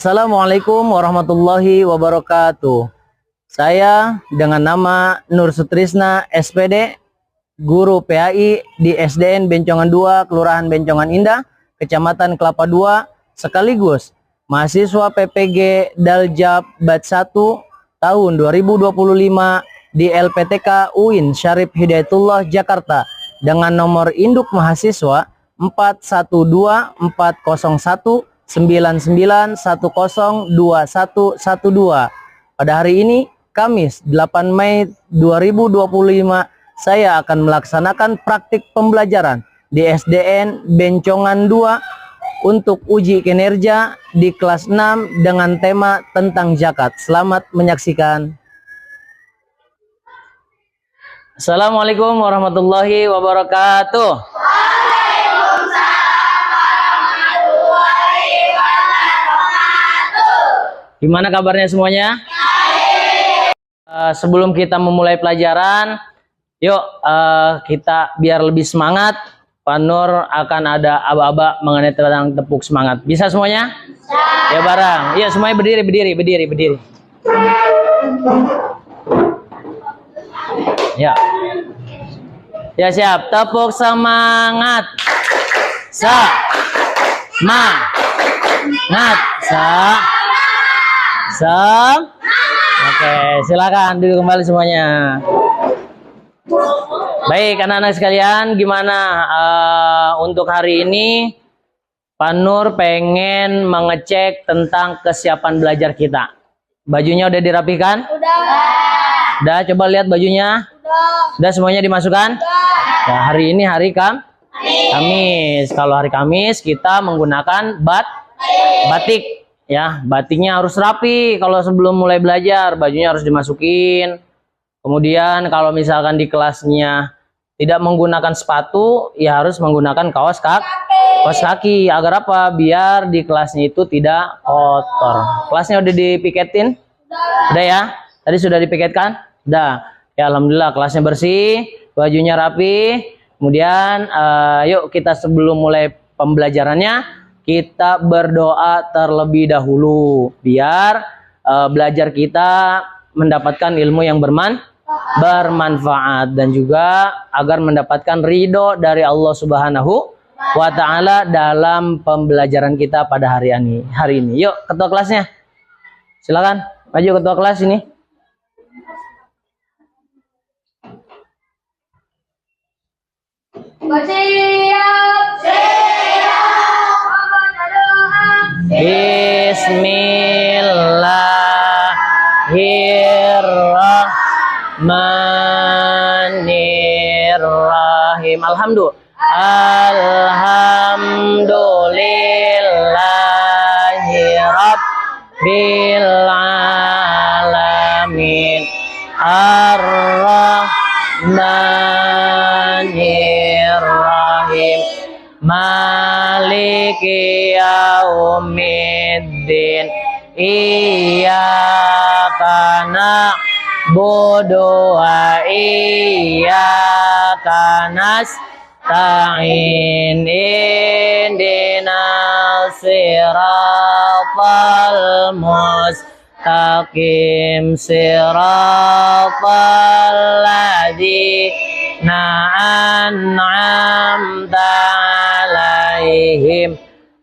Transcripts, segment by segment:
Assalamualaikum warahmatullahi wabarakatuh. Saya dengan nama Nur Sutrisna SPD, guru PAI di SDN Bencongan 2, Kelurahan Bencongan Indah, Kecamatan Kelapa II, sekaligus mahasiswa PPG Daljab Batch 1 tahun 2025 di LPTK UIN Syarif Hidayatullah Jakarta dengan nomor induk mahasiswa 4124199102112. Pada hari ini, Kamis 8 Mei 2025, saya akan melaksanakan praktik pembelajaran di SDN Bencongan 2 untuk uji kinerja di kelas 6 dengan tema tentang zakat. Selamat menyaksikan. Assalamualaikum warahmatullahi wabarakatuh. Gimana kabarnya semuanya? Sebelum kita memulai pelajaran, yuk kita biar lebih semangat. Pak Nur akan ada aba-aba mengenai tentang tepuk semangat. Bisa semuanya? Ya bareng. Yuk semuanya berdiri. Ya. Ya siap. Tepuk semangat. Semangat. Oke, silakan duduk kembali semuanya. Baik, anak-anak sekalian, gimana untuk hari ini? Pak Nur pengen mengecek tentang kesiapan belajar kita. Bajunya udah dirapikan? Udah, coba lihat bajunya. Udah semuanya dimasukkan? Nah, hari ini hari Kamis. Kalau hari Kamis kita menggunakan batik. Ya, batiknya harus rapi. Kalau sebelum mulai belajar, bajunya harus dimasukin. Kemudian kalau misalkan di kelasnya tidak menggunakan sepatu, ya harus menggunakan kaos kaki. Agar apa? Biar di kelasnya itu tidak kotor. Kelasnya udah dipiketin? Udah ya? Tadi sudah dipiketkan? Udah. Ya, alhamdulillah kelasnya bersih, bajunya rapi. Kemudian yuk kita sebelum mulai pembelajarannya, kita berdoa terlebih dahulu biar belajar kita mendapatkan ilmu yang bermanfaat dan juga agar mendapatkan ridho dari Allah Subhanahu wa Ta'ala dalam pembelajaran kita pada hari ini. Yuk, ketua kelasnya, silakan maju ketua kelas ini. Bismillahirrahmanirrahim. Alhamdulillahi rabbil alamin. Ar-Rahmanirrahim. Maliki yaumiddin. Iyyaka na'budu wa iyyaka nasta'in. Ihdinas siratal mustaqim. Siratal ladzina an'amta alaihim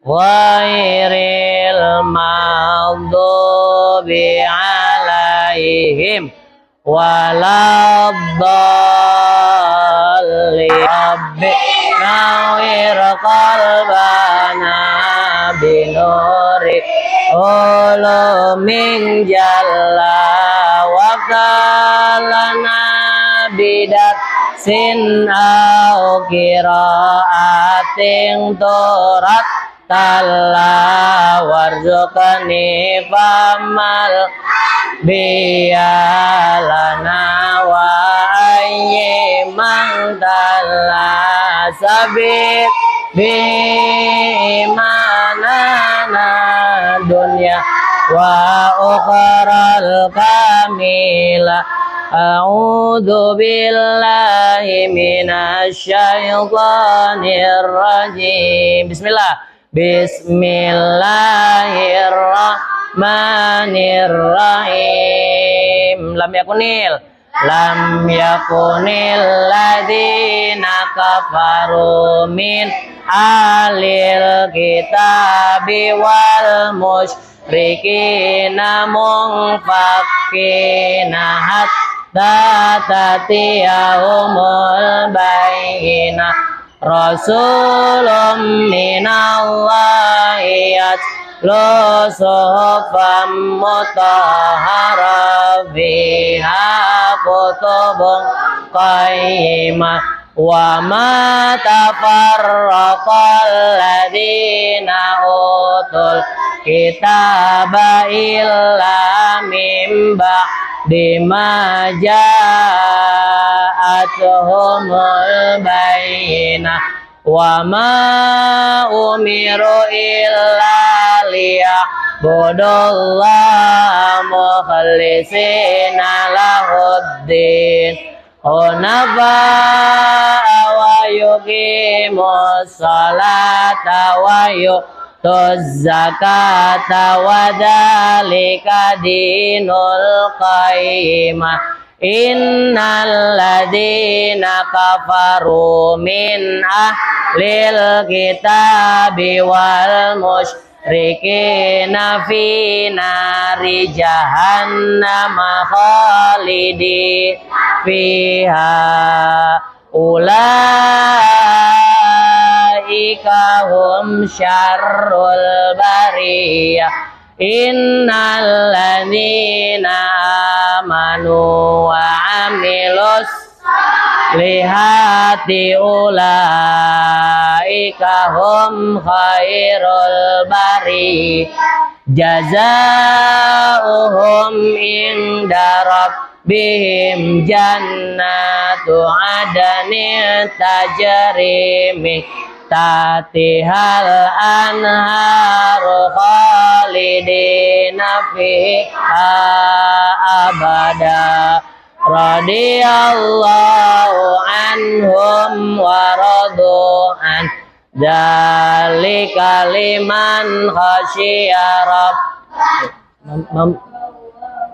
ghairil maghdubi alaihim waladdallin. Rabbi nawwir qalbana binuri ulumin jalla wa kalana bidat sin au qiraatin turat talla warzuqni famal biyalana wa ayyimang talla sabit bimanana dunya wa ukhral kamila. A'udzu billahi minasy syaithanir rajim. Bismillah. Bismillahirrahmanirrahim. Lam yakunil ladzina kafaru min ahlil kitabi wal musyrikina munfakina hatta tatiyahumul bayyinah. Rasulun minallahi yatlu suhufan mutahharah fiha kutubun qayyimah wa ma tafarraqal ladzina utul kitaba illa min ba'di ma ja'atuhumul bayyinah wa ma umiru illa liya'budullaha mukhlishina lahuddin hunafa'a wa yuqimus salata wa yu'tuz zakata wa dzalika dinul qayyimah. Innal ladzina kafaru min ahlil kitabi wal musyrikina fi nari jahannam khalidin fiha ulaika hum syarrul bariyah. Innal ladzina amanu wa amilus lihati ulaika hum khairul bari jazaohum inda rabbihim jannatu adnin tajri min tatihal anharu khalidina fiha abada radiyallahu anhum wa radu an dzalika liman khasyiya rabb.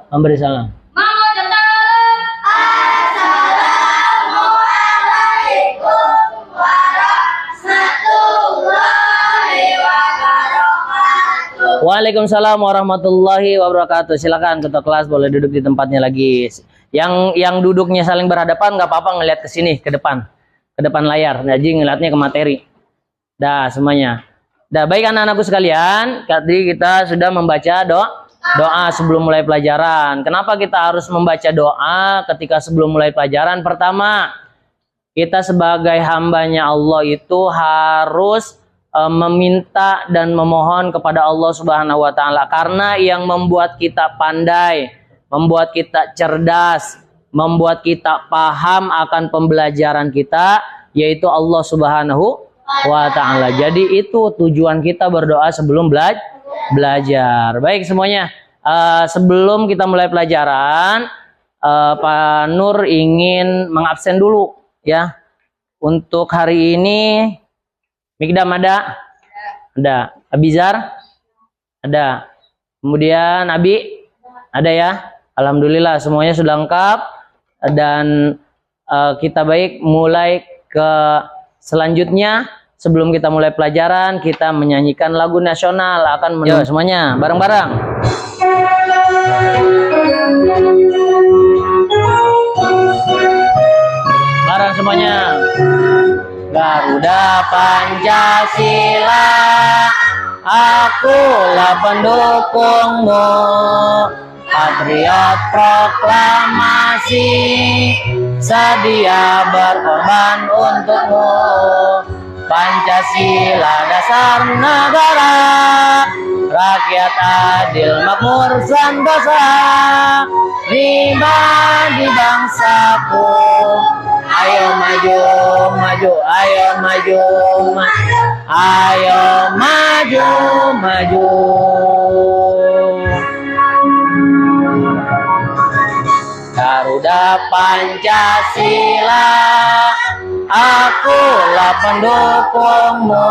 Memberi salam. Waalaikumsalam warahmatullahi wabarakatuh. Silakan ketua kelas boleh duduk di tempatnya lagi. Yang duduknya saling berhadapan nggak apa-apa, ngelihat ke sini, ke depan layar. Jadi ngelihatnya ke materi. Dah semuanya. Dah baik anak-anakku sekalian. Tadi kita sudah membaca doa sebelum mulai pelajaran. Kenapa kita harus membaca doa ketika sebelum mulai pelajaran? Pertama, kita sebagai hambanya Allah itu harus meminta dan memohon kepada Allah Subhanahu wa taala, karena yang membuat kita pandai, membuat kita cerdas, membuat kita paham akan pembelajaran kita yaitu Allah Subhanahu wa taala. Jadi itu tujuan kita berdoa sebelum belajar. Baik semuanya, sebelum kita mulai pelajaran, Pak Nur ingin mengabsen dulu ya. Untuk hari ini Mikdam ada? Ada. Abizar? Ada. Kemudian Abi? Ada ya? Alhamdulillah semuanya sudah lengkap. Dan kita baik mulai ke selanjutnya. Sebelum kita mulai pelajaran, kita menyanyikan lagu nasional. Yuk semuanya bareng-bareng. Bareng semuanya. Garuda Pancasila, akulah pendukungmu, patriot proklamasi, sedia berkorban untukmu. Pancasila dasar negara, rakyat adil makmur sentosa, pribadi bangsaku. Ayo maju, maju, ayo maju, ayo maju, maju. Garuda Pancasila, akulah pendukungmu,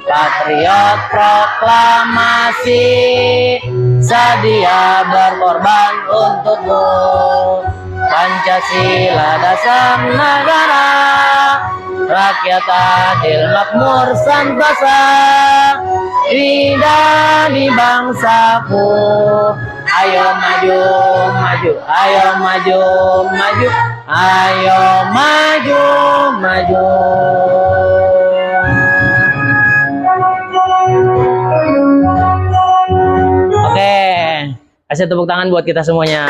patriot patriot proklamasi, sedia berkorban untukmu. Pancasila dasar negara, rakyat adil makmur sentosa, ida di bangsaku. Ayo maju, maju, ayo maju, maju, ayo maju, maju. Oke, kasih tepuk tangan buat kita semuanya.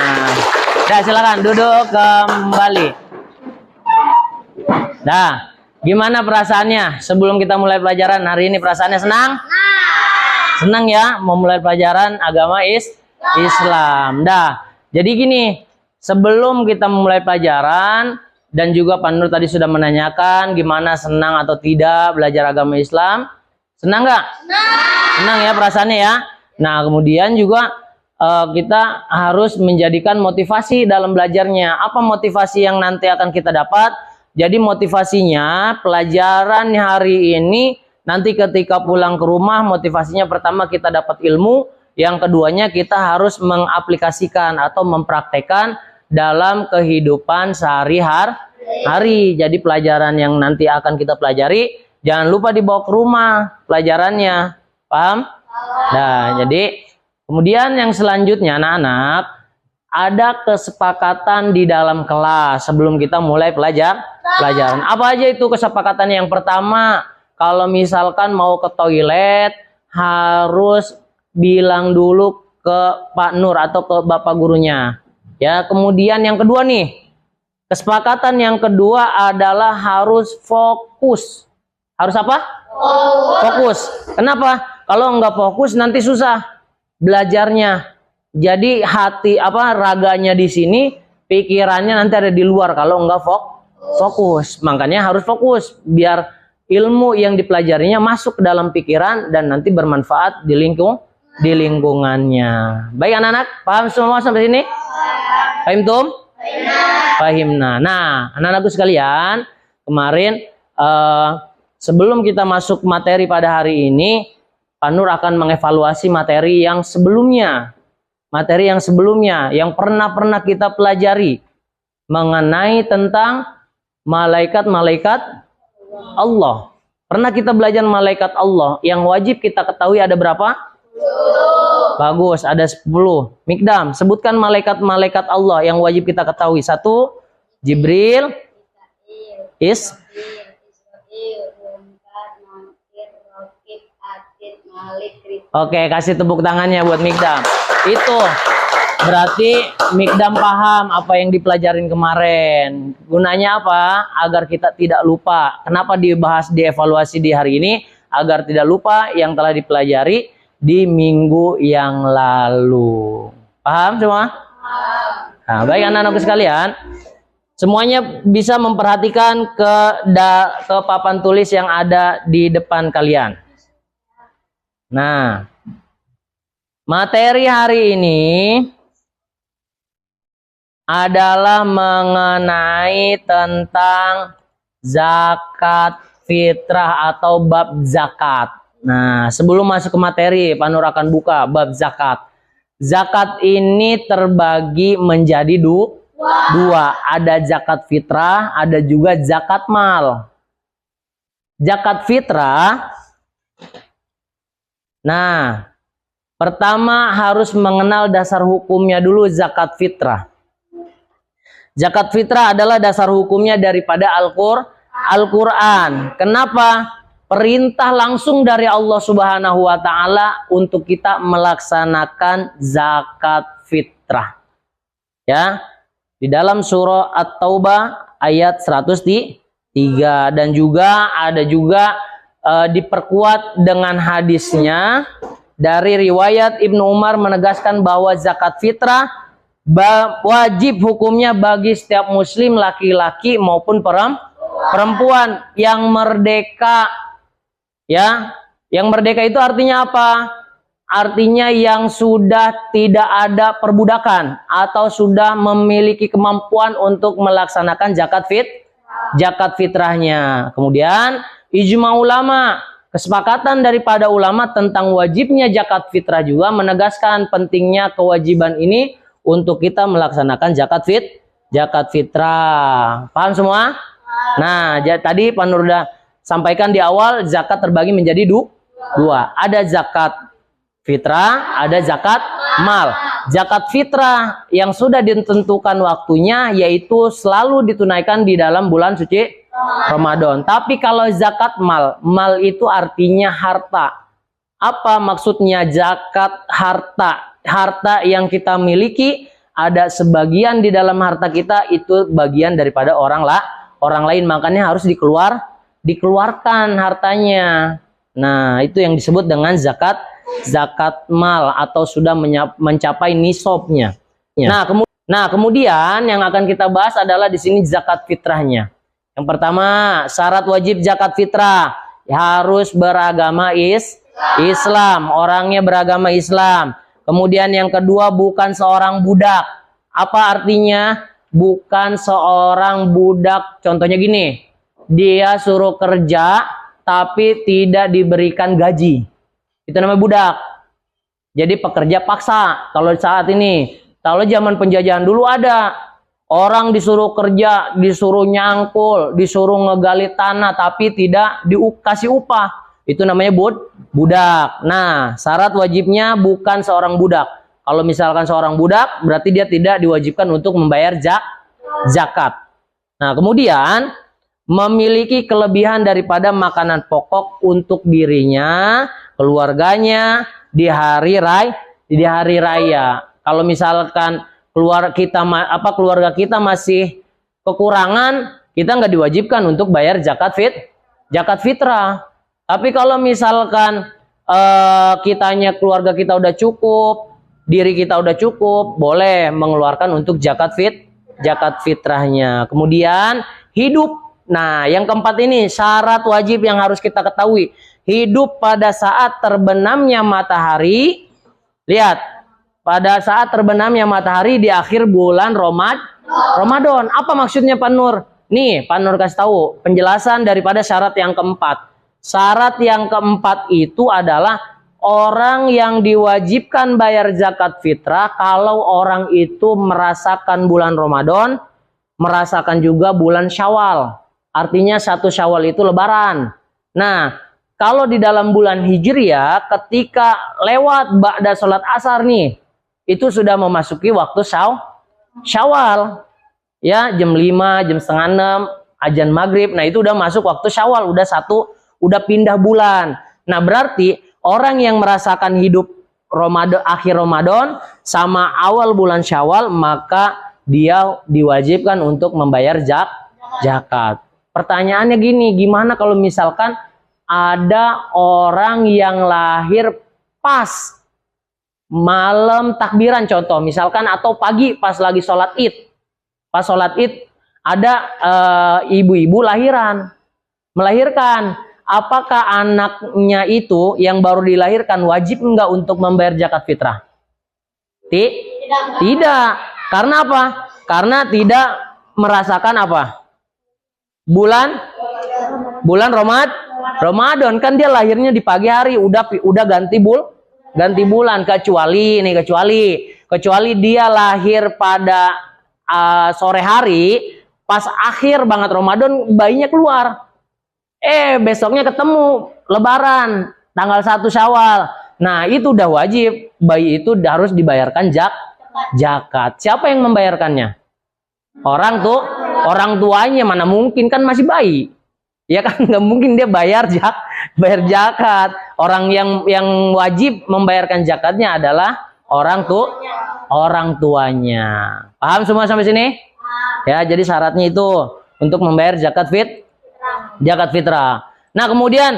Dah, silakan duduk kembali. Dah, gimana perasaannya sebelum kita mulai pelajaran hari ini? Perasaannya senang? Senang ya, mau mulai pelajaran agama Islam. Dah, jadi gini, sebelum kita memulai pelajaran, dan juga Pak Nur tadi sudah menanyakan gimana senang atau tidak belajar agama Islam. Senang nggak? Senang ya perasaannya ya. Nah, kemudian juga kita harus menjadikan motivasi dalam belajarnya. Apa motivasi yang nanti akan kita dapat? Jadi motivasinya pelajaran hari ini, nanti ketika pulang ke rumah, motivasinya pertama kita dapat ilmu, yang keduanya kita harus mengaplikasikan atau mempraktekkan dalam kehidupan sehari-hari. Jadi pelajaran yang nanti akan kita pelajari, jangan lupa dibawa ke rumah pelajarannya. Paham? Nah, jadi kemudian yang selanjutnya anak-anak, ada kesepakatan di dalam kelas sebelum kita mulai pelajaran. Apa aja itu kesepakatan? Yang pertama, kalau misalkan mau ke toilet harus bilang dulu ke Pak Nur atau ke Bapak gurunya. Ya, kemudian yang kedua nih, kesepakatan yang kedua adalah harus fokus. Harus apa? Fokus. Kenapa? Kalau nggak fokus nanti susah belajarnya. Jadi raganya di sini, pikirannya nanti ada di luar kalau nggak fokus. Makanya harus fokus biar ilmu yang dipelajarinya masuk ke dalam pikiran dan nanti bermanfaat di lingkungannya. Baik anak-anak, paham semua sampai sini? Paham tum? Pahimna. Nah, anak-anakku sekalian, kemarin sebelum kita masuk materi pada hari ini, Pak Nur akan mengevaluasi materi yang sebelumnya. Materi yang sebelumnya yang pernah kita pelajari mengenai tentang malaikat-malaikat Allah. Pernah kita belajar malaikat Allah. Yang wajib kita ketahui ada berapa? 10. Bagus, ada 10. Mikdam, sebutkan malaikat-malaikat Allah yang wajib kita ketahui. 1. Jibril, Oke, kasih tepuk tangannya buat Mikdam. Itu berarti Mikdam paham apa yang dipelajarin kemarin. Gunanya apa? Agar kita tidak lupa. Kenapa dibahas, dievaluasi di hari ini? Agar tidak lupa yang telah dipelajari di minggu yang lalu. Paham semua? Nah, baik anak-anakku sekalian, semuanya bisa memperhatikan ke papan tulis yang ada di depan kalian. Nah, materi hari ini adalah mengenai tentang zakat fitrah atau bab zakat. Nah, sebelum masuk ke materi, Pak Nur akan buka bab zakat. Zakat ini terbagi menjadi dua. Ada zakat fitrah, ada juga zakat mal. Zakat fitrah, nah, pertama harus mengenal dasar hukumnya dulu zakat fitrah. Zakat fitrah adalah dasar hukumnya daripada Al-Quran. Kenapa? Perintah langsung dari Allah Subhanahu wa Ta'ala untuk kita melaksanakan zakat fitrah. Ya, di dalam surah At-Taubah ayat 103, dan juga ada diperkuat dengan hadisnya dari riwayat Ibnu Umar menegaskan bahwa zakat fitrah wajib hukumnya bagi setiap muslim laki-laki maupun perempuan yang merdeka. Ya, yang merdeka itu artinya apa? Artinya yang sudah tidak ada perbudakan atau sudah memiliki kemampuan untuk melaksanakan zakat fitrahnya. Kemudian ijma ulama Kesepakatan daripada ulama tentang wajibnya zakat fitrah juga menegaskan pentingnya kewajiban ini untuk kita melaksanakan zakat fitrah. Paham semua? Nah, tadi Pak Nur udah sampaikan di awal zakat terbagi menjadi dua. Ada zakat fitrah, ada zakat mal. Zakat fitrah yang sudah ditentukan waktunya yaitu selalu ditunaikan di dalam bulan suci Ramadan. Tapi kalau zakat mal, mal itu artinya harta. Apa maksudnya zakat harta? Harta yang kita miliki, ada sebagian di dalam harta kita itu bagian daripada orang lain, makanya harus dikeluarkan hartanya. Nah, itu yang disebut dengan zakat mal atau sudah mencapai nisabnya. Nah, kemudian yang akan kita bahas adalah di sini zakat fitrahnya. Yang pertama, syarat wajib zakat fitrah harus beragama Islam, orangnya beragama Islam. Kemudian yang kedua, bukan seorang budak. Apa artinya? Bukan seorang budak. Contohnya gini, dia suruh kerja tapi tidak diberikan gaji. Itu namanya budak. Jadi pekerja paksa. Kalau saat ini, kalau zaman penjajahan dulu ada orang disuruh kerja, disuruh nyangkul, disuruh ngegali tanah tapi tidak dikasih upah. Itu namanya budak. Nah, syarat wajibnya bukan seorang budak. Kalau misalkan seorang budak, berarti dia tidak diwajibkan untuk membayar zakat. Nah, kemudian memiliki kelebihan daripada makanan pokok untuk dirinya, keluarganya di hari raya. Kalau misalkan keluarga kita masih kekurangan, kita nggak diwajibkan untuk bayar zakat fitrah. Tapi kalau misalkan keluarga kita udah cukup, diri kita udah cukup, boleh mengeluarkan untuk zakat fitrahnya. Kemudian hidup. Nah, yang keempat ini syarat wajib yang harus kita ketahui. Hidup pada saat terbenamnya matahari. Lihat, pada saat terbenamnya matahari di akhir bulan Ramadan. Apa maksudnya Pak Nur? Nih, Pak Nur kasih tahu penjelasan daripada syarat yang keempat. Syarat yang keempat itu adalah orang yang diwajibkan bayar zakat fitrah kalau orang itu merasakan bulan Ramadan, merasakan juga bulan Syawal. Artinya 1 Syawal itu lebaran. Nah, kalau di dalam bulan Hijriah ketika lewat ba'da sholat asar nih, itu sudah memasuki waktu Syawal. Ya, jam 5, jam setengah 6, azan maghrib. Nah, itu udah masuk waktu Syawal, udah pindah bulan. Nah, berarti orang yang merasakan hidup akhir Ramadan sama awal bulan Syawal, maka dia diwajibkan untuk membayar zakat. Pertanyaannya gini, gimana kalau misalkan ada orang yang lahir pas malam takbiran contoh, misalkan atau pagi pas lagi sholat id. Pas sholat id ada ibu-ibu melahirkan. Apakah anaknya itu yang baru dilahirkan wajib enggak untuk membayar zakat fitrah? Tidak. Karena apa? Karena tidak merasakan apa? Bulan Ramadan, kan dia lahirnya di pagi hari, udah ganti bulan, kecuali dia lahir pada sore hari pas akhir banget Ramadan, bayinya keluar. Besoknya ketemu lebaran tanggal 1 Syawal. Nah, itu udah wajib, bayi itu harus dibayarkan zakat. Siapa yang membayarkannya? Orang tuanya, mana mungkin, kan masih bayi. Ya kan, nggak mungkin dia bayar zakat. Orang yang wajib membayarkan zakatnya adalah orang tuanya. Paham semua sampai sini? Ya, jadi syaratnya itu untuk membayar zakat fitrah. Nah, kemudian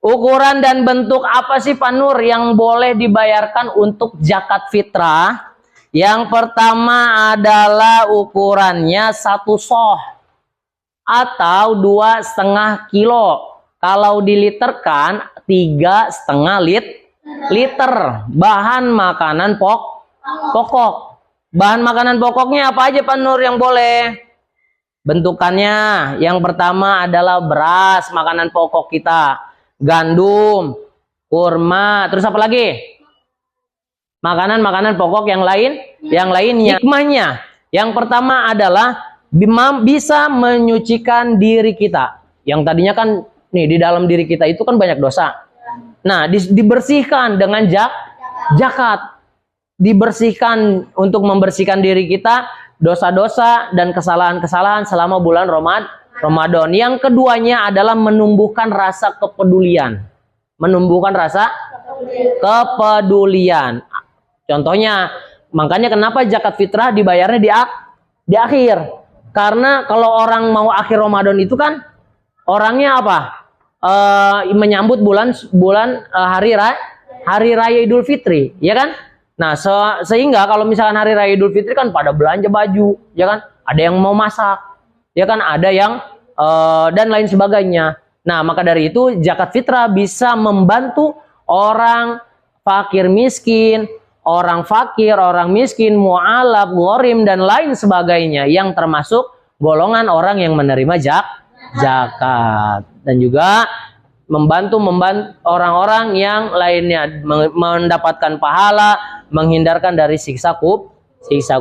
ukuran dan bentuk apa sih Pak Nur yang boleh dibayarkan untuk zakat fitrah? Yang pertama adalah ukurannya 1 soh atau 2,5 kilo. Kalau diliterkan 3,5 liter. Bahan makanan pokok. Bahan makanan pokoknya apa aja Pak Nur yang boleh? Bentukannya yang pertama adalah beras, makanan pokok kita. gandum, kurma, terus apa lagi? Makanan-makanan pokok yang lainnya. Hikmahnya, yang pertama adalah bisa menyucikan diri kita. Yang tadinya kan nih di dalam diri kita itu kan banyak dosa. Nah, dibersihkan dengan zakat. Dibersihkan untuk membersihkan diri kita dosa-dosa dan kesalahan-kesalahan selama bulan Ramadan. Yang keduanya adalah menumbuhkan rasa kepedulian. Menumbuhkan rasa kepedulian. Contohnya, makanya kenapa zakat fitrah dibayarnya di akhir. Karena kalau orang mau akhir Ramadan itu kan orangnya apa? Menyambut bulan hari raya Idul Fitri, ya kan? Nah, sehingga kalau misalkan hari raya Idul Fitri kan pada belanja baju, ya kan? Ada yang mau masak, ya kan? Ada yang dan lain sebagainya. Nah, maka dari itu zakat fitrah bisa membantu orang fakir miskin, orang fakir, orang miskin, mu'alaf, ghorim, dan lain sebagainya yang termasuk golongan orang yang menerima zakat. Dan juga membantu orang-orang yang lainnya mendapatkan pahala, menghindarkan dari siksa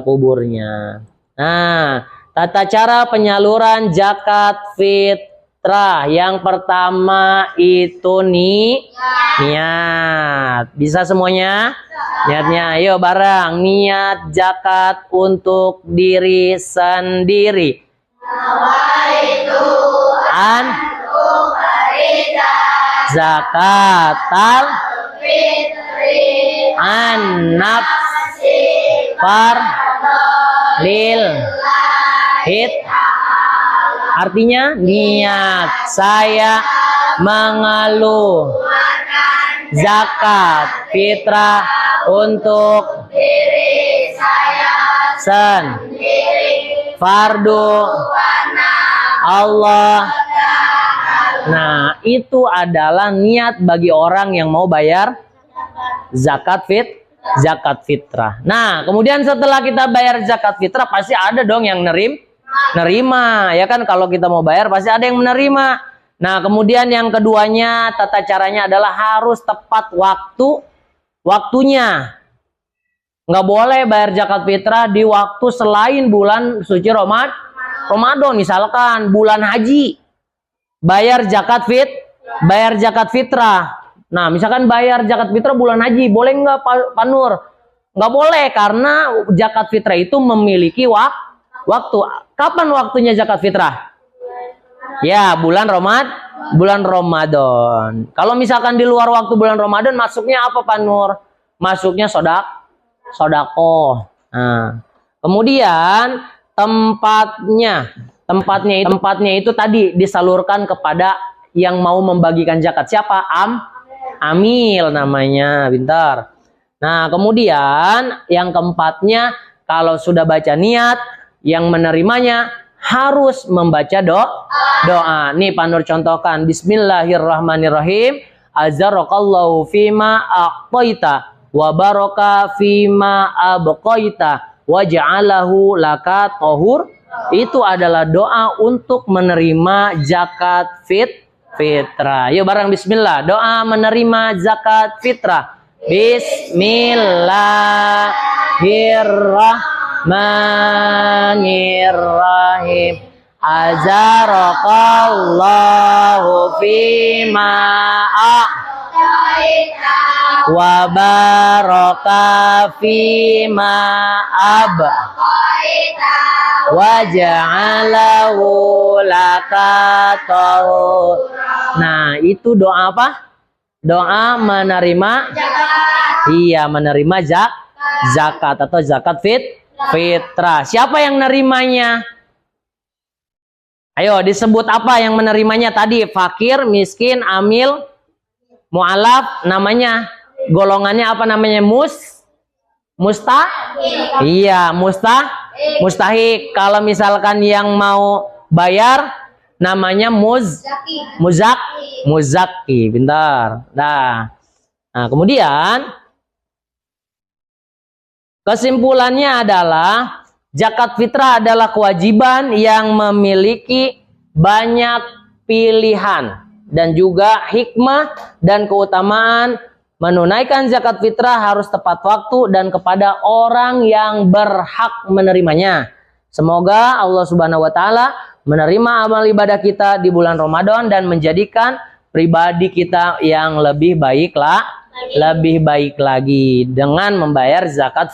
kuburnya. Nah, tata cara penyaluran zakat fitrah. Yang pertama itu niat. Bisa semuanya? Niatnya, ayo bareng. Niat zakat untuk diri sendiri. Zakatal an-nafsi lil hid. Artinya niat saya mengeluh zakat fitrah untuk diri saya sendiri, fardu Allah. Nah, itu adalah niat bagi orang yang mau bayar zakat fitrah. Nah, kemudian setelah kita bayar zakat fitrah pasti ada dong yang nerima, ya kan? Kalau kita mau bayar pasti ada yang menerima. Nah, kemudian yang keduanya tata caranya adalah harus tepat waktunya. Nggak boleh bayar zakat fitrah di waktu selain bulan suci Ramadan. Misalkan bulan haji, bayar zakat fitrah. Nah, misalkan bayar zakat fitrah bulan haji, boleh nggak Pak Nur? Nggak boleh, karena zakat fitrah itu memiliki waktu. Kapan waktunya zakat fitrah? Ya, bulan Ramadan. Kalau misalkan di luar waktu bulan Ramadan, masuknya apa Pak Nur? Masuknya sodako. Nah, kemudian tempatnya itu tadi disalurkan kepada yang mau membagikan zakat. Siapa? Amil namanya, pintar. Nah, kemudian yang keempatnya, kalau sudah baca niat, yang menerimanya harus membaca doa. Nih Pak Nur contohkan, Bismillahirrahmanirrahim. Azzarokallahu fima aqtaita wa baraka fima abqaita wa ja'alahu laka tohur. Itu adalah doa untuk menerima zakat fitrah. Yuk bareng bismillah. Doa menerima zakat fitrah. Bismillahirrahmanirrahim. Azzarokallahu fima a'taita wa baraka fima abqaita wa ja'alahu laka tahur. Nah, itu doa apa? Doa menerima zakat. Iya, menerima zakat atau zakat fitrah. Siapa yang nerimanya? Ayo disebut apa yang menerimanya tadi? Fakir, miskin, amil, mu'alaf, namanya golongannya apa namanya? Iya, mustahik. Kalau misalkan yang mau bayar namanya muzaki. Bentar. Nah, kemudian kesimpulannya adalah zakat fitrah adalah kewajiban yang memiliki banyak pilihan dan juga hikmah dan keutamaan menunaikan zakat fitrah harus tepat waktu dan kepada orang yang berhak menerimanya. Semoga Allah Subhanahu wa taala menerima amal ibadah kita di bulan Ramadan dan menjadikan pribadi kita yang lebih baik lagi dengan membayar zakat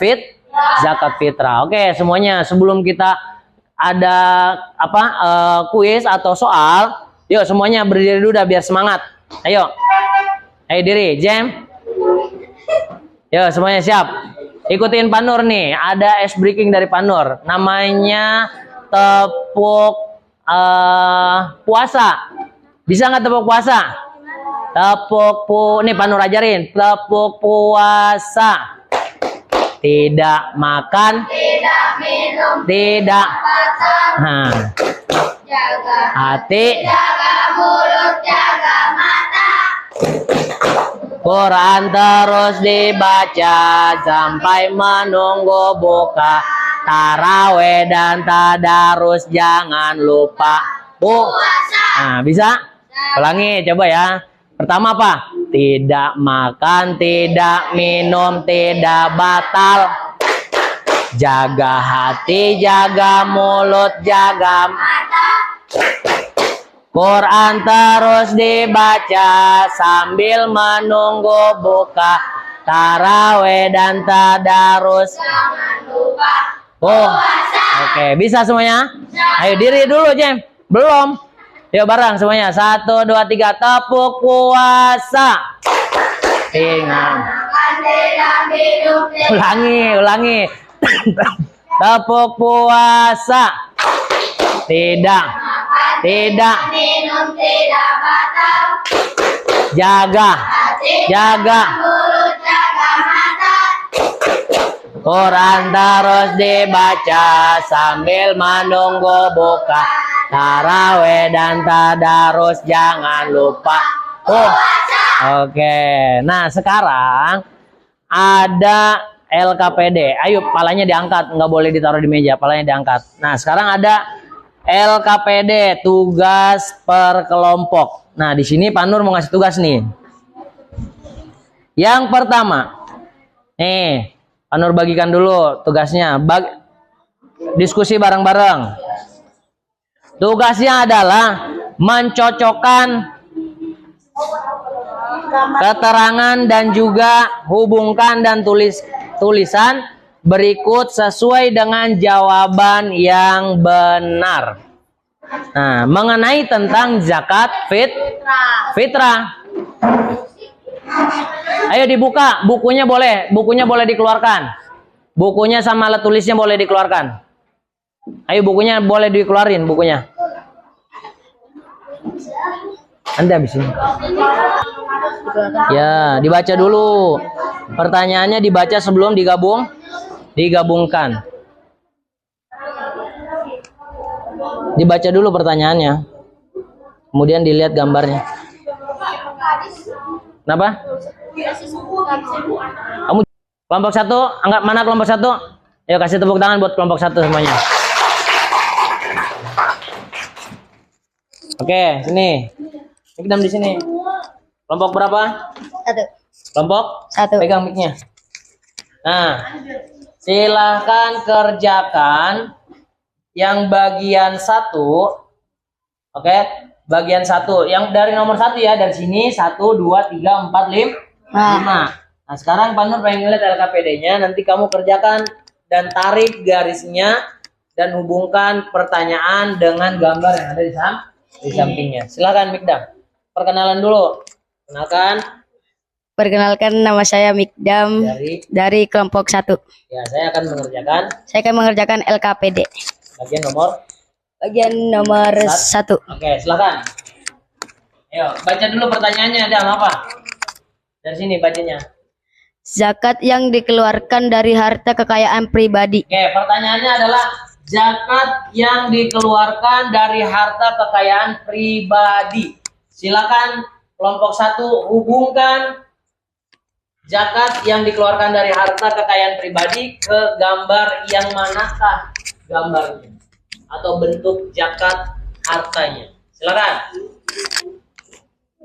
fitrah. Oke, semuanya sebelum kita ada kuis atau soal, yuk semuanya berdiri dulu dah biar semangat. Ayo diri, jam. Yuk semuanya siap. Ikutin Pak Nur nih, ada ice breaking dari Pak Nur. Namanya tepuk puasa. Bisa nggak tepuk puasa? Nih Pak Nur ajarin. Tepuk puasa. Tidak makan, tidak minum, tidak jaga hati, jaga mulut, jaga mata. Quran terus dibaca sampai menunggu buka. Taraweh dan tadarus jangan lupa puasa. Nah, bisa? Ulangi coba ya. Pertama apa? Tidak makan, tidak minum, tidak batal. Jaga hati, jaga mulut, jaga mata. Quran terus dibaca sambil menunggu buka. Taraweh dan tadarus jangan lupa puasa. Oke, bisa semuanya? Ayo diri dulu, Jem. Belum? Yuk bareng semuanya. 1, 2, 3. Tepuk puasa. Ingat. Ulangi. Tepuk puasa. Tidak minum, tidak batal. Jaga mulut, jaga mata. Quran terus dibaca sambil menunggu buka. Taraweh dan tadarus jangan lupa puasa. Oke, nah sekarang ada LKPD. Ayo palanya diangkat, nggak boleh ditaruh di meja, palanya diangkat. Nah sekarang ada LKPD, tugas per kelompok. Nah di sini Pak Nur mau ngasih tugas nih. Yang pertama, nih Pak Nur bagikan dulu tugasnya. Diskusi bareng-bareng. Tugasnya adalah mencocokkan keterangan dan juga hubungkan dan tulisan berikut sesuai dengan jawaban yang benar. Nah, mengenai tentang zakat fitrah. Ayo dibuka, bukunya boleh dikeluarkan. Bukunya sama alat tulisnya boleh dikeluarkan. Ayo bukunya boleh dikeluarin bukunya. Anda habis ini. Ya, dibaca dulu. Pertanyaannya dibaca sebelum digabungkan. Dibaca dulu pertanyaannya. Kemudian dilihat gambarnya. Kenapa? Kamu kelompok 1, anggap mana kelompok 1? Ayo kasih tepuk tangan buat kelompok 1 semuanya. Oke, sini. Mikdam di sini. Kelompok berapa? 1. Kelompok 1. Pegang mic-nya. Nah, silahkan kerjakan yang bagian 1. Oke, bagian 1. Yang dari nomor 1 ya, dari sini 1, 2, 3, 4, 5. Nah, sekarang Pak Nur pengen lihat LKPD-nya. Nanti kamu kerjakan dan tarik garisnya dan hubungkan pertanyaan dengan gambar yang ada di sampingnya. Silakan Mikdam. Perkenalan dulu. Perkenalkan, nama saya Mikdam dari kelompok 1. Ya, saya akan mengerjakan LKPD. Bagian nomor 1. Oke, silakan. Ayo, baca dulu pertanyaannya, ada apa? Dari sini bacanya. Zakat yang dikeluarkan dari harta kekayaan pribadi. Oke, pertanyaannya adalah zakat yang dikeluarkan dari harta kekayaan pribadi. Silakan kelompok 1 hubungkan zakat yang dikeluarkan dari harta kekayaan pribadi ke gambar yang manakah gambarnya atau bentuk zakat hartanya. Silakan.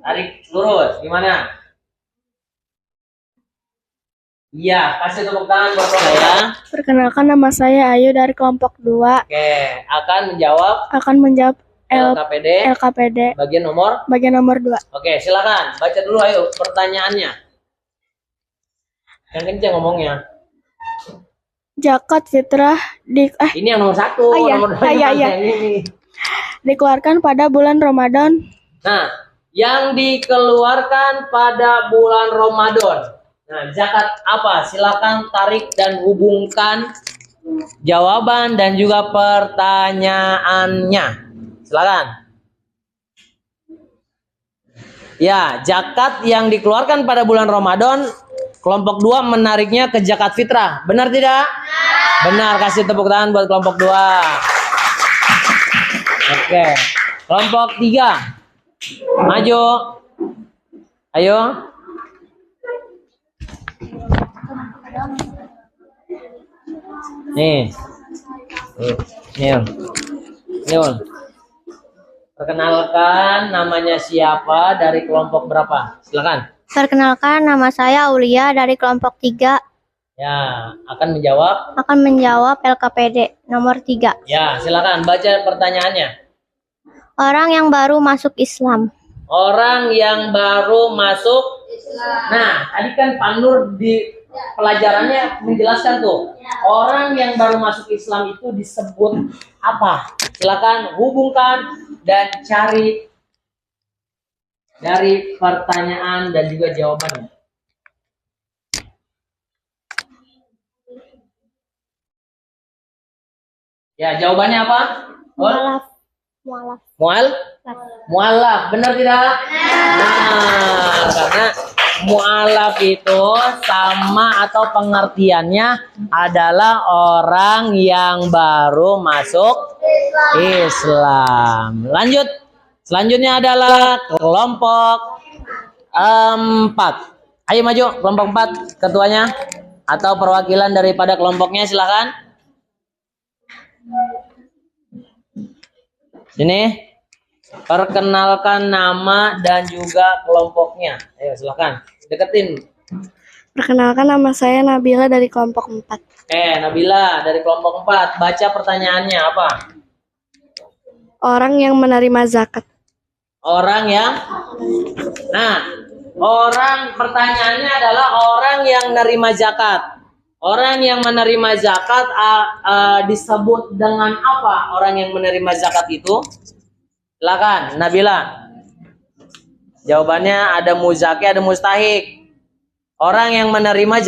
Tarik lurus. Gimana? Iya, kasih tepuk tangan buat saya. Perkenalkan, nama saya Ayu dari kelompok 2. Oke, akan menjawab LKPD LKPD bagian nomor. bagian nomor 2. Oke, silakan baca dulu ayo pertanyaannya. Yang kenceng ngomongnya. Zakat fitrah Ini yang nomor 1, iya, nomor 2 iya. yang ini. dikeluarkan pada bulan Ramadan. Nah, yang dikeluarkan pada bulan Ramadan. Nah, zakat apa? Silakan tarik dan hubungkan jawaban dan juga pertanyaannya. Silakan. Ya, zakat yang dikeluarkan pada bulan Ramadan, kelompok 2 menariknya ke zakat fitrah. Benar tidak? Benar, kasih tepuk tangan buat kelompok 2. Oke. Kelompok 3. Maju. Ayo. Nih. Nih. Perkenalkan namanya siapa dari kelompok berapa? Silakan. Perkenalkan, nama saya Aulia dari kelompok 3. Ya, akan menjawab. Akan menjawab LKPD nomor 3. Ya, silakan baca pertanyaannya. Orang yang baru masuk Islam. Orang yang baru masuk Islam. Nah, tadi kan Pak Nur di pelajarannya menjelaskan tuh. Orang yang baru masuk Islam itu disebut apa? Silakan hubungkan dan cari dari pertanyaan dan juga jawabannya. Ya, jawabannya apa? Mualaf, benar tidak? Nah, karena mualaf itu sama atau pengertiannya adalah orang yang baru masuk Islam. Lanjut. Selanjutnya adalah kelompok 4. Ayo maju, kelompok 4 ketuanya atau perwakilan daripada kelompoknya silakan. Sini. Perkenalkan nama dan juga kelompoknya. Ayo silakan. Deketin. Perkenalkan, nama saya Nabila dari kelompok 4. Nabila dari kelompok 4. Baca pertanyaannya apa? Orang yang menerima zakat. Orang yang pertanyaannya adalah orang yang menerima zakat. Orang yang menerima zakat disebut dengan apa? Orang yang menerima zakat itu? Silakan, Nabila. Jawabannya ada muzaki, ada mustahik. Orang yang menerima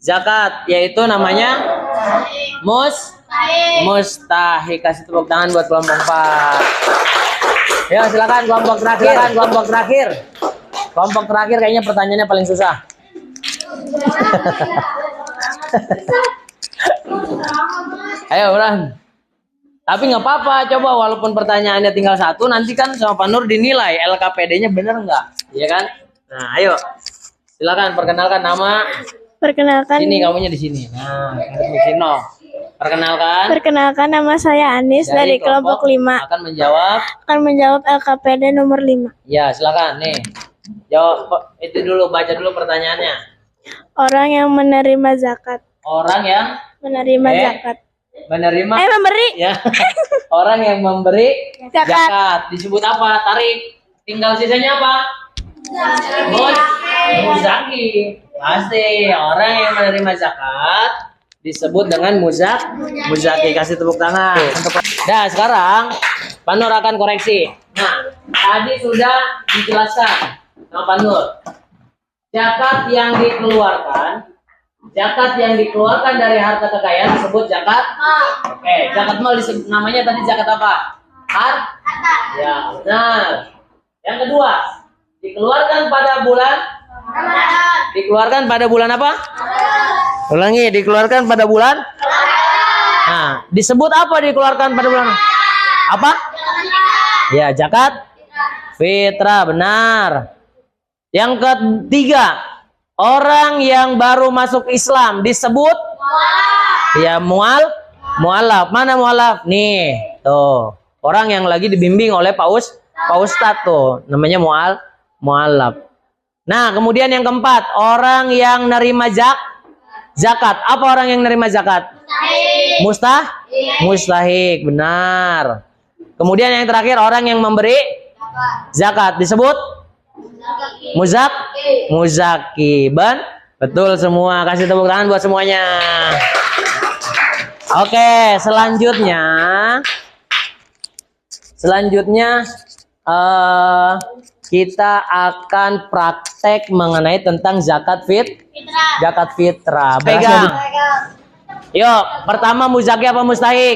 zakat yaitu namanya mustahik. Kasih tepuk tangan buat kelompok 4. Ya, silakan kelompok terakhir. Kelompok terakhir kayaknya pertanyaannya paling susah. Ayo, Bran. Tapi nggak apa-apa, coba walaupun pertanyaannya tinggal 1, nanti kan sama Pak Nur dinilai LKPD-nya bener nggak, ya kan? Nah, ayo, silakan perkenalkan nama. Perkenalkan, Sini kamunya di sini. Nah, di sini. Perkenalkan nama saya Anis dari kelompok 5. Akan menjawab LKPD nomor 5. Ya, silakan nih. Jawab itu dulu, baca dulu pertanyaannya. Orang yang menerima zakat. Orang yang Menerima zakat. memberi. Ya. Orang yang memberi zakat disebut apa? Tarik. Tinggal sisanya apa? Muzaki. Pasti orang yang menerima zakat disebut dengan muzaki. Kasih tepuk tangan. Nah, sekarang Pak Nur akan koreksi. Nah, tadi sudah dijelaskan sama Pak Nur. Zakat yang dikeluarkan dari harta kekayaan disebut zakat. Oke, zakat mal namanya tadi zakat apa? Harta. Ya, benar. Yang kedua, dikeluarkan pada bulan Ramadan. Dikeluarkan pada bulan apa? Ramadan. Ulangi, dikeluarkan pada bulan Ramadan. Nah, disebut apa dikeluarkan pada bulan apa? Ya, zakat fitrah, benar. Yang ketiga, orang yang baru masuk Islam disebut mualaf. Mana mualaf? Nih, tuh. Orang yang lagi dibimbing oleh Pak Pak Ustadz tuh, namanya mu'alaf. Nah, kemudian yang keempat, orang yang nerima zakat. Apa orang yang nerima zakat? Mustahik, benar. Kemudian yang terakhir, orang yang memberi zakat disebut muzaki. Betul semua. Kasih tepuk tangan buat semuanya. Oke, selanjutnya kita akan praktek mengenai tentang zakat fitrah. Pegang. Yuk, pertama muzaki apa mustahik?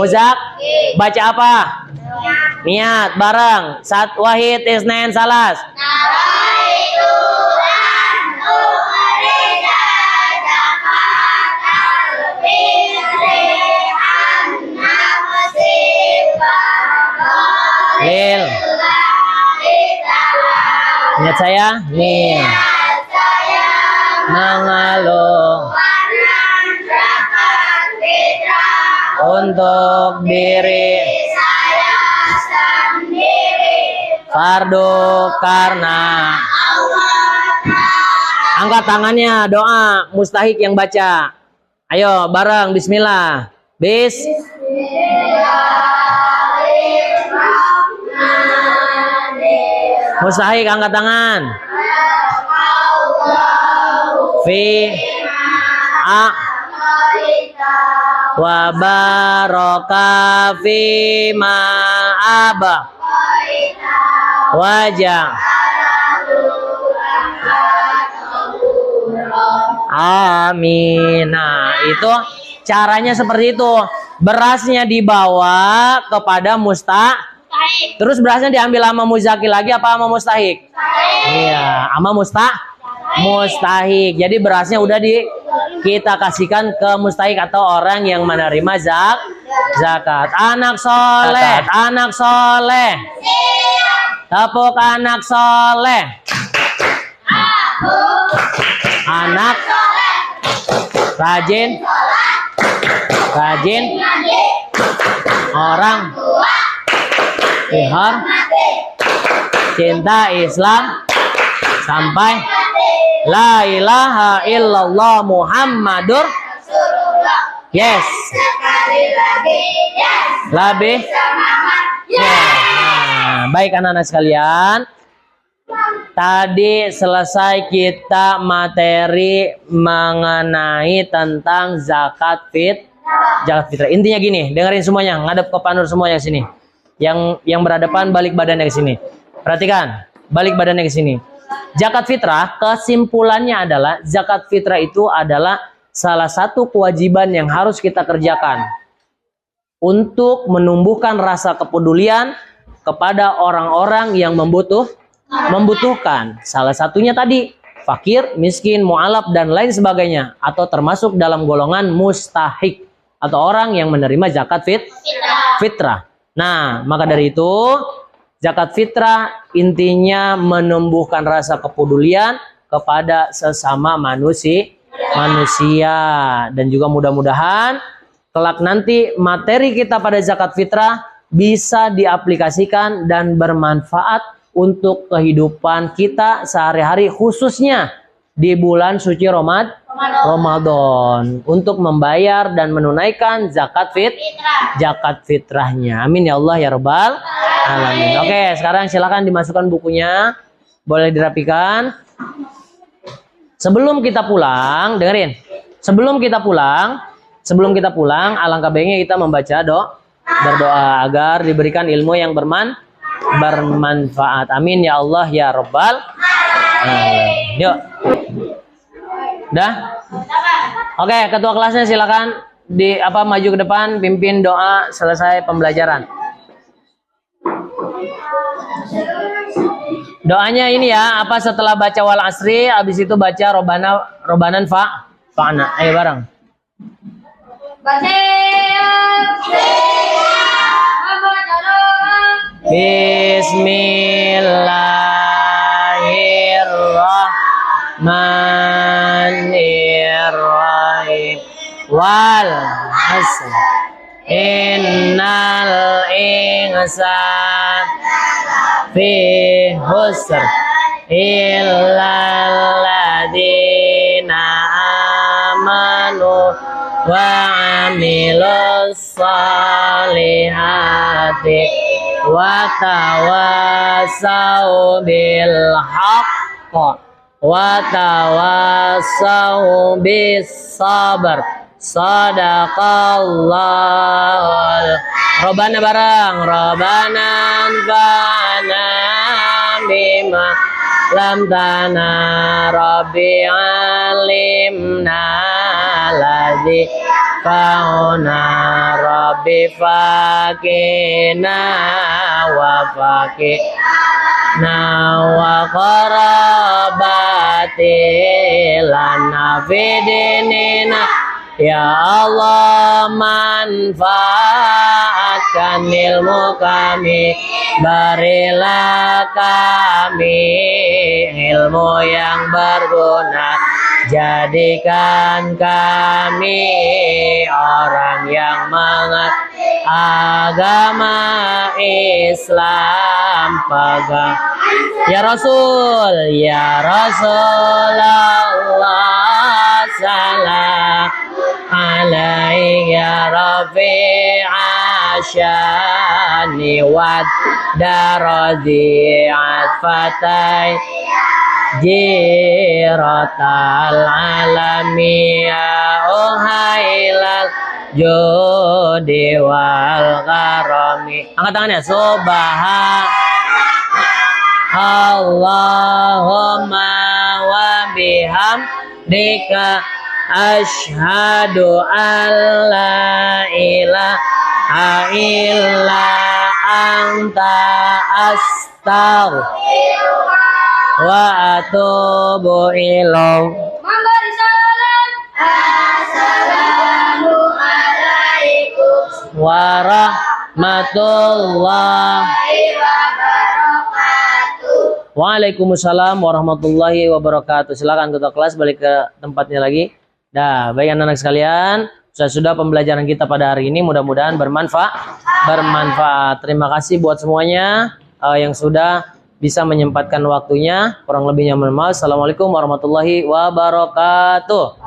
Muzak. Baca apa? Niat bareng. Sat wahid isnain salas. Lil. Niat saya nih. Mengalung untuk diri fardu karena angkat tangannya, doa mustahik yang baca. Ayo bareng, bismillah. Mustahik angkat tangan. Fi a wa baraka fi ma aba wajah. Amin. Nah, itu caranya seperti itu. Berasnya dibawa kepada terus berasnya diambil sama muzaki lagi apa sama mustahik? Iya, sama mustahik. Jadi berasnya udah kita kasihkan ke mustahik atau orang yang menerima zakat. Anak soleh. Tepuk anak soleh. Anak rajin. Orang cinta Islam sampai la ilaha illallah Muhammadur yes. Lebih nah, baik anak-anak sekalian, tadi selesai kita materi mengenai tentang zakat fitrah. Intinya gini, dengerin semuanya, ngadep ke Panur semuanya sini. Yang berhadapan balik badannya ke sini. Perhatikan, balik badannya ke sini. Zakat fitrah, kesimpulannya adalah zakat fitrah itu adalah salah satu kewajiban yang harus kita kerjakan untuk menumbuhkan rasa kepedulian kepada orang-orang yang membutuhkan. Salah satunya tadi fakir, miskin, mu'alaf dan lain sebagainya, atau termasuk dalam golongan mustahik atau orang yang menerima zakat fitrah. Nah, maka dari itu zakat fitrah intinya menumbuhkan rasa kepedulian kepada sesama manusia dan juga mudah-mudahan kelak nanti materi kita pada zakat fitrah bisa diaplikasikan dan bermanfaat untuk kehidupan kita sehari-hari, khususnya di bulan suci Ramadan untuk membayar dan menunaikan zakat fitrahnya. Amin ya Allah ya Rabbal alamin. Oke, sekarang silakan dimasukkan bukunya, boleh dirapikan. Sebelum kita pulang, dengerin. Sebelum kita pulang, alangkah baiknya kita membaca berdoa agar diberikan ilmu yang bermanfaat. Amin ya Allah ya Rabbal alamin. Yuk. Udah? Oke, ketua kelasnya silakan maju ke depan, pimpin doa selesai pembelajaran. Doanya ini ya, setelah baca wal asri, habis itu baca robanan fa'na. Ayo bareng. Bismillahirrahmanirrahim. Wal asr innal insan fi husr illal ladzina amanu wa amilus salihati wa tawassaw bil haqq wa tawassaw bis sabr. Sadaqallahul. Robana bareng. Robana anfa'na bima lam tana rabbi alimna ladzi fauna rabbi fakina wa fakina wa qarabati lana fidinina ya Allah manfaatkan ilmu kami, berilah kami ilmu yang berguna, jadikan kami orang yang mengerti agama Islam, pegang ya Rasulullah salam alaika ya rafi'a syani wad daradi'at fatai jiratal alamiya uhailal judi wal karami. Angkat tangannya. Allahumma wa bihamdika asyhadu an la ilaha illa anta astaghfiruka wa atubu ilaik. Assalamualaikum warahmatullahi wabarakatuh. Waalaikumsalam warahmatullahi wabarakatuh. Silakan ketua kelas balik ke tempatnya lagi. Nah, baik anak-anak sekalian, sudah pembelajaran kita pada hari ini mudah-mudahan bermanfaat. Terima kasih buat semuanya yang sudah bisa menyempatkan waktunya. Kurang lebihnya mohon maaf. Assalamualaikum warahmatullahi wabarakatuh.